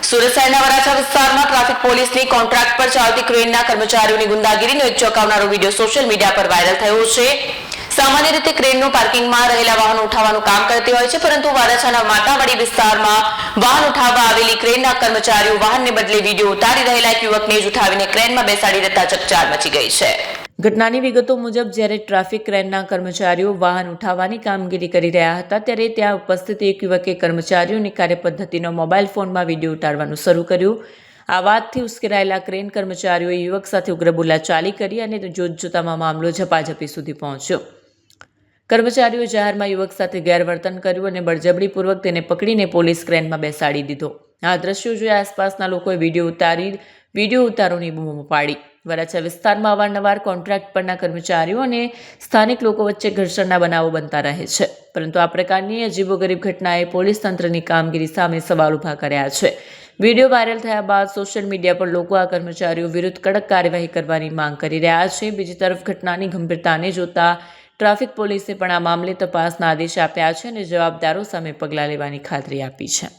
સુરત શહેરના વરાછા વિસ્તારમાં ટ્રાફિક પોલીસની કોન્ટ્રાક્ટ પર ચાલતી ક્રેનના કર્મચારીઓની ગુંડાગીરીનો એક ચોંકાવનારો વિડીયો સોશિયલ મીડિયા પર વાયરલ થયો છે। સામાન્ય રીતે ક્રેનનું પાર્કિંગમાં રહેલા વાહનો ઉઠાવવાનું કામ કરતી હોય છે, પરંતુ વરાછાના માતાવાડી વિસ્તારમાં વાહન ઉઠાવવા આવેલી ક્રેનના કર્મચારીઓ વાહનને બદલે વિડીયો ઉતારી રહેલા એક યુવકને જ ઉઠાવીને ક્રેનમાં બેસાડી દેતા ચકચાર મચી ગઈ છે। ઘટનાની વિગતો મુજબ જ્યારે ટ્રાફિક ક્રેનના કર્મચારીઓ વાહન ઉઠાવવાની કામગીરી કરી રહ્યા હતા, ત્યારે ત્યાં ઉપસ્થિત એક યુવકે કર્મચારીઓની કાર્યપદ્ધતિનો મોબાઈલ ફોનમાં વિડીયો ઉતારવાનું શરૂ કર્યું। આ વાતથી ઉશ્કેરાયેલા ક્રેન કર્મચારીઓએ યુવક સાથે ઉગ્ર બોલાચાલી કરી અને જોતજોતામાં મામલો ઝપાઝપી સુધી પહોંચ્યો। કર્મચારીઓએ જાહેરમાં યુવક સાથે ગેરવર્તન કર્યું અને બળજબરીપૂર્વક તેને પકડીને પોલીસ ક્રેનમાં બેસાડી દીધો। આ દ્રશ્યો જોઈ આસપાસના લોકોએ વિડીયો ઉતારોની બૂમો પાડી। વરાછા વિસ્તારમાં અવારનવાર કોન્ટ્રાક્ટ પરના કર્મચારીઓ અને સ્થાનિક લોકો વચ્ચે ઘર્ષણના બનાવો બનતા રહે છે, પરંતુ આ પ્રકારની અજીબોગરીબ ઘટનાએ પોલીસ તંત્રની કામગીરી સામે સવાલ ઊભા કર્યા છે। વિડીયો વાયરલ થયા બાદ સોશિયલ મીડિયા પર લોકો આ કર્મચારીઓ વિરુદ્ધ કડક કાર્યવાહી કરવાની માંગ કરી રહ્યા છે। બીજી તરફ ઘટનાની ગંભીરતાને જોતા ટ્રાફિક પોલીસે પણ આ મામલે તપાસના આદેશ આપ્યા છે અને જવાબદારો સામે પગલાં લેવાની ખાતરી આપી છે।